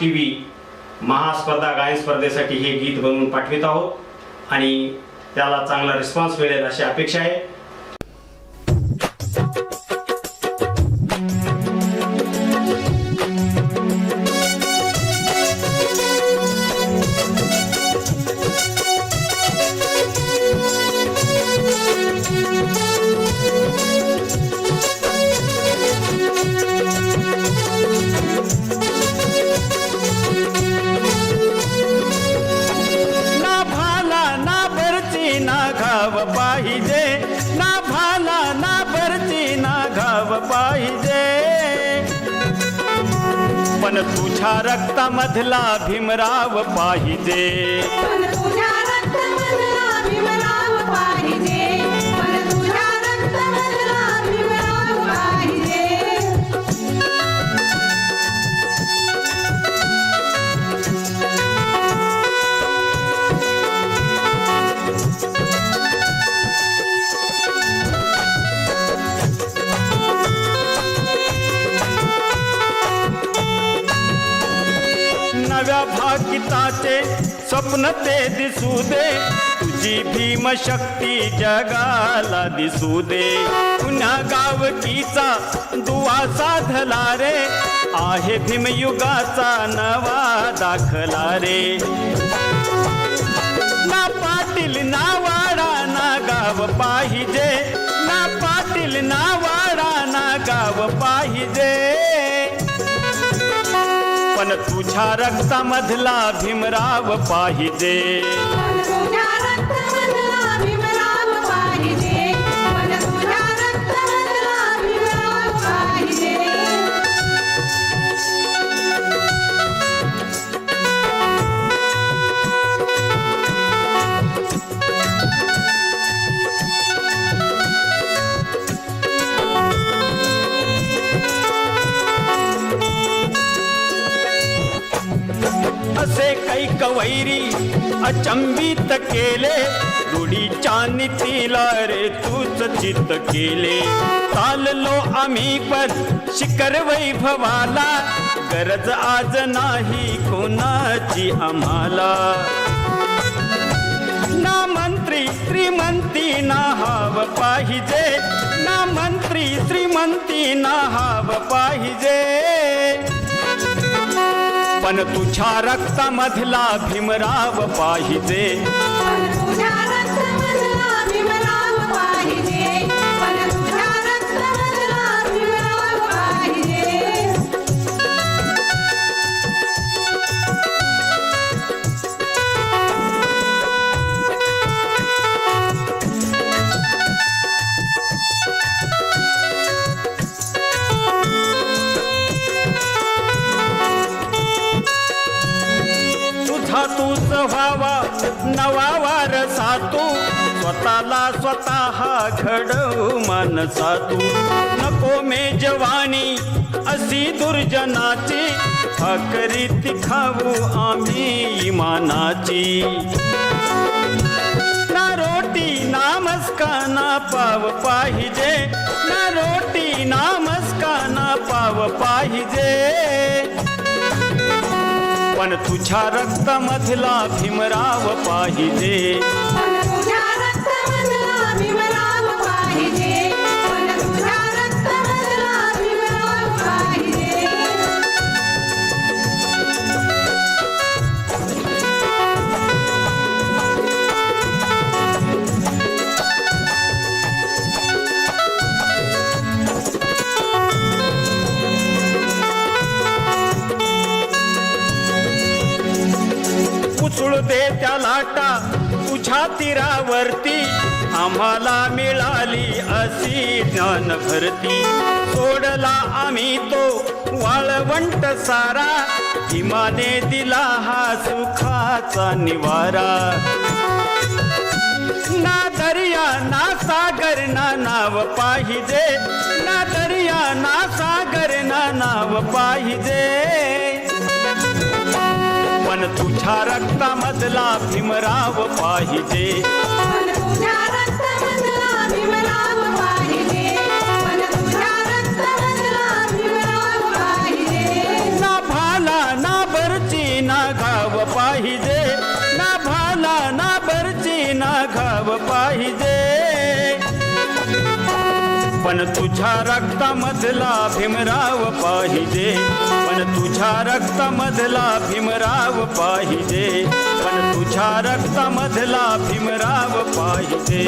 TV महास्पर्धा गायन स्पर्धेसाठी हे गीत बनवून पाठवित आहोत आणि त्याला चांगला रिस्पॉन्स मिळेल अशी अपेक्षा आहे. पाहिजे ना भाला ना भरती ना घाव पाहिजे, पण तुझ्या रक्तामधला भीमराव पाहिजे. नव्या भाकिताचे स्वप्न ते दिसू दे, तुझी भीमशक्ती जगाला दिसू दे. पुण्या गावकीचा दुवा साधला रे, आहे भीमयुगाचा नवा दाखला रे. ना पाटील ना वाडा ना गाव पाहिजे, ना पाटील ना वाडा ना गाव पाहिजे, पण तुझ्या रक्तामधला भीमराव पाहिजे. असे कैक वैरी अचंबित केले, रुढीच्या नीतीला रे तूच चित केले. चाललो आम्ही पण शिखर वैभवाला, गरज आज नाही कोणाची आम्हाला. ना मंत्री श्रीमंती ना हाव पाहिजे, ना मंत्री श्रीमंती ना हाव पाहिजे, पण तुझ्या रक्तामधला भीमराव पाहिजे. तूच व्हावा नवा वारसा तू, स्वतःला स्वतः घडव मानसा तू. नको मेजवानी अशी दुर्जनाची, भाकरी खाऊ आम्ही इमानाची. ना रोटी ना मस्का ना पाव पाहिजे, ना रोटी ना मस्का ना पाव पाहिजे, पण तुझ्या रक्तामधला भीमराव पाहिजे. उचळू दे त्या लाटा तुझ्या तीरावरती, आम्हाला मिळाली अशी ज्ञान भरती. सोडला आम्ही तो वाळवंट सारा, भीमाने दिला हा सुखाचा निवारा. ना दर्या ना सागर ना नाव पाहिजे, ना दर्या ना सागर ना नाव पाहिजे, पण तुझ्या रक्तामधला भीमराव पाहिजे. ना भाला ना भर पाहिजे, पण तुझ्या रक्तामधला भीमराव पाहिजे, पण तुझ्या रक्तामधला भीमराव पाहिजे, पण तुझ्या रक्तामधला भीमराव पाहिजे.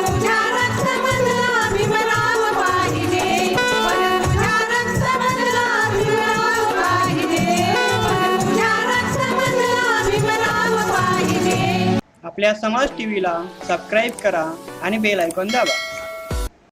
तुझ्या रक्तामधला भीमराव पाहिजे, तुझ्या रक्तामधला भीमराव पाहिजे, तुझ्या रक्तामधला भीमराव पाहिजे. आपल्या समाज टीव्हीला सबस्क्राईब करा आणि बेल आयकॉन दाबा.